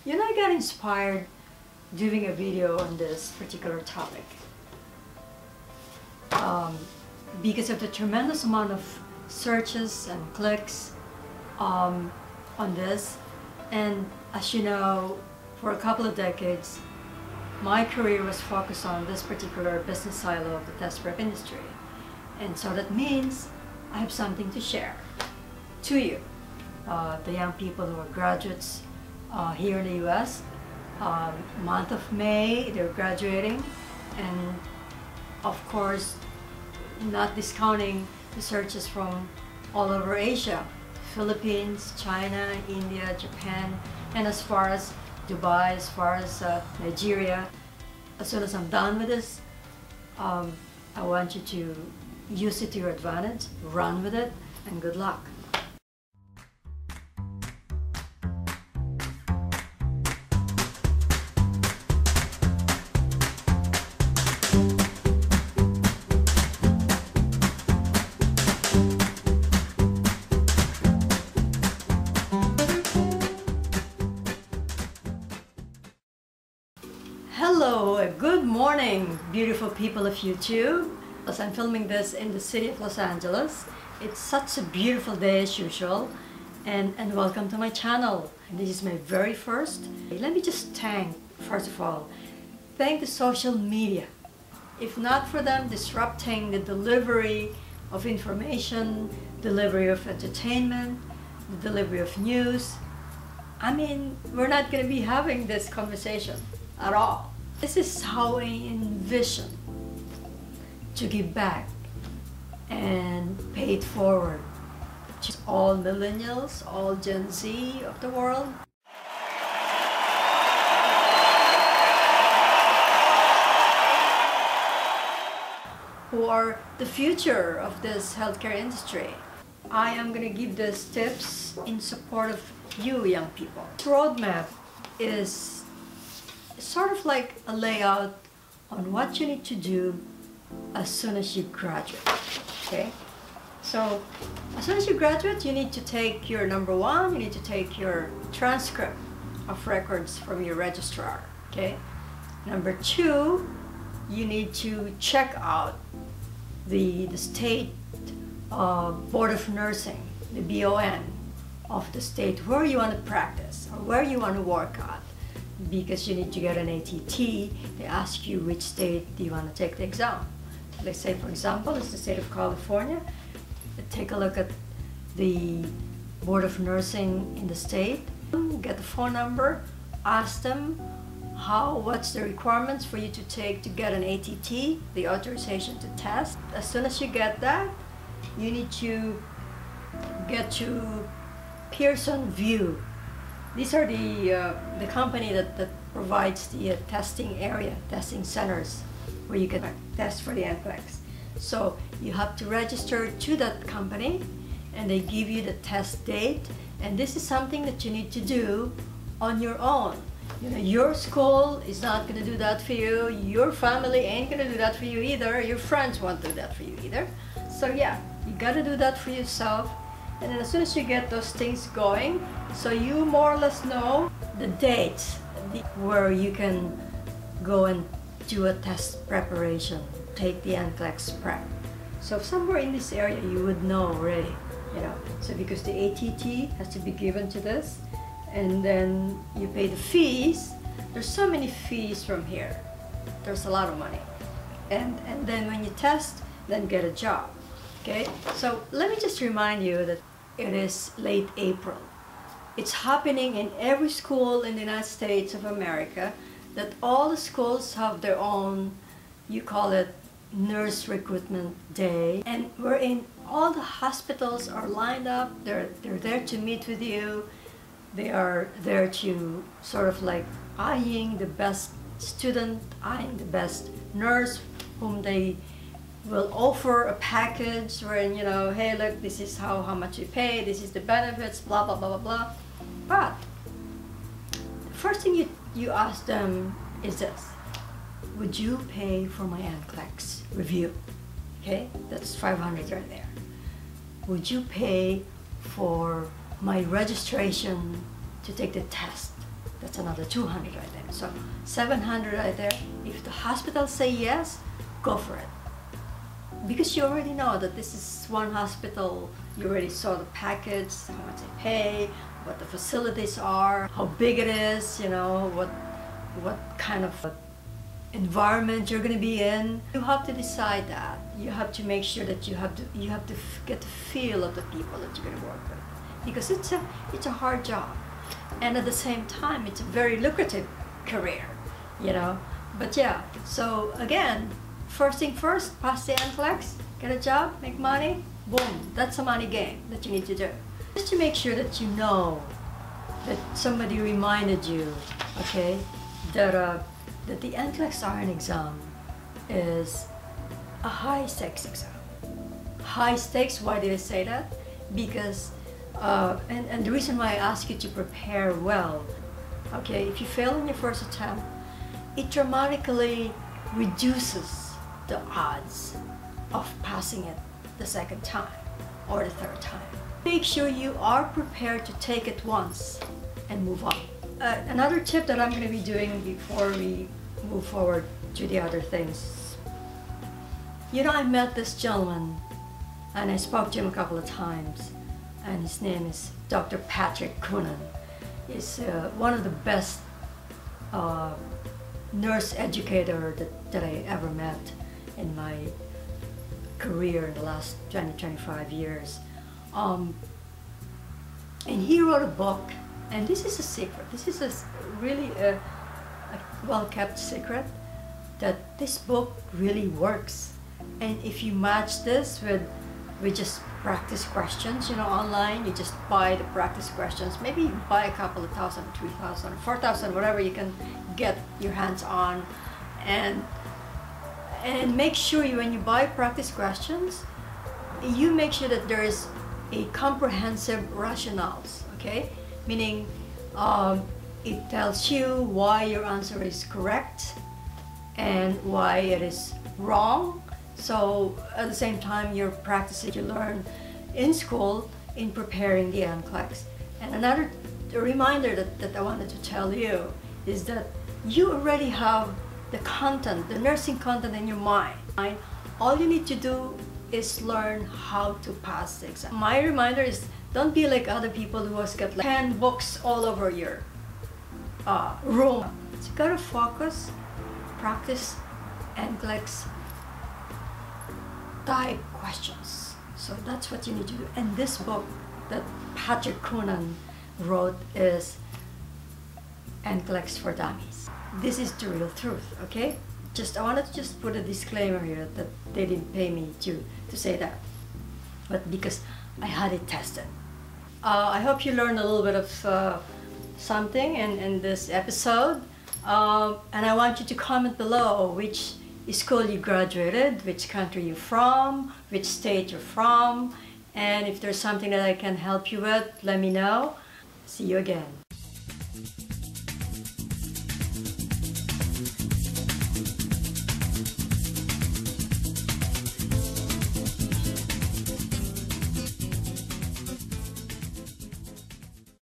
You know, I got inspired doing a video on this particular topic because of the tremendous amount of searches and clicks on this. And as you know, for a couple of decades, my career was focused on this particular business silo of the test prep industry. And so that means I have something to share to you, the young people who are graduates here in the US. Month of May, they're graduating, and of course, not discounting the searches from all over Asia, Philippines, China, India, Japan, and as far as Dubai, as far as Nigeria. As soon as I'm done with this, I want you to use it to your advantage, run with it, and good luck. Hello, good morning, beautiful people of YouTube. As I'm filming this in the city of Los Angeles, it's such a beautiful day as usual, and welcome to my channel. And this is my very first. Let me just first of all, thank the social media. If not for them disrupting the delivery of information, delivery of entertainment, the delivery of news, I mean, we're not going to be having this conversation at all. This is how I envision to give back and pay it forward to all millennials, all Gen Z of the world. Who are the future of this healthcare industry. I am going to give these tips in support of you young people. This roadmap is sort of like a layout on what you need to do as soon as you graduate, okay? So, as soon as you graduate, you need to take your number one, you need to take your transcript of records from your registrar, okay? Number two, you need to check out the state Board of Nursing, the BON of the state where you want to practice or where you want to work at. Because you need to get an ATT, they ask you which state do you want to take the exam. Let's say, for example, it's the state of California. Take a look at the Board of Nursing in the state, get the phone number, ask them what's the requirements for you to take to get an ATT, the authorization to test. As soon as you get that, you need to get to Pearson VUE. These are the company that provides the testing area, testing centers where you can test for the NCLEX. So you have to register to that company and they give you the test date, and this is something that you need to do on your own. You know, your school is not going to do that for you, your family ain't going to do that for you either, your friends won't do that for you either. So yeah, you got to do that for yourself. And then as soon as you get those things going, so you more or less know the dates where you can go and do a test preparation, take the NCLEX prep. So somewhere in this area you would know already, you know. So because the ATT has to be given to this, and then you pay the fees. There's so many fees from here. There's a lot of money. And then when you test, then get a job. Okay, so let me just remind you that it is late April. It's happening in every school in the United States of America, that all the schools have their own, you call it Nurse Recruitment Day, and wherein all the hospitals are lined up, they're there to meet with you, they are there to sort of like eyeing the best student, eyeing the best nurse, whom they will offer a package wherein, you know, hey, look, this is how much you pay, this is the benefits, blah, blah, blah, blah, blah. But the first thing you ask them is this: would you pay for my NCLEX review? Okay, that's $500 right there. Would you pay for my registration to take the test? That's that's another 200 right there. So 700 right there. If the hospital say yes, go for it. Because you already know that this is one hospital, you already saw the package, how much they pay, what the facilities are, how big it is, you know, what kind of environment you're going to be in. You have to decide that. You have to make sure that you have to get the feel of the people that you're going to work with, because it's a hard job, and at the same time it's a very lucrative career, you know. But yeah, so again, first thing first, pass the NCLEX, get a job, make money, boom, that's a money game that you need to do. Just to make sure that you know that somebody reminded you, okay, that the NCLEX-RN exam is a high-stakes exam. High stakes, why did I say that? Because, and the reason why I ask you to prepare well, okay, if you fail in your first attempt, it dramatically reduces the odds of passing it the second time or the third time. Make sure you are prepared to take it once and move on. Another tip that I'm going to be doing before we move forward to the other things. You know, I met this gentleman and I spoke to him a couple of times, and his name is Dr. Patrick Coonan. He's one of the best nurse educator that I ever met in my career in the last 20-25 years. And he wrote a book, and this is a secret. This is really a well-kept secret, that this book really works. And if you match this with just practice questions, you know, online, you just buy the practice questions, maybe you buy a couple of thousand, 3,000, 4,000, whatever you can get your hands on, and make sure when you buy practice questions, you make sure that there is a comprehensive rationales, okay? Meaning it tells you why your answer is correct and why it is wrong. So at the same time, you're practicing, you learn in school in preparing the NCLEX. And another reminder that I wanted to tell you is that you already have the content, the nursing content in your mind. All you need to do is learn how to pass the exam. My reminder is, don't be like other people who has got like 10 books all over your room. So you gotta focus, practice NCLEX type questions. So that's what you need to do. And this book that Patrick Coonan wrote is NCLEX for Dummies. This is the real truth, okay? I wanted to just put a disclaimer here that they didn't pay me to say that, but because I had it tested. I hope you learned a little bit of something in this episode, and I want you to comment below which school you graduated, which country you're from, which state you're from, and if there's something that I can help you with, let me know. See you again.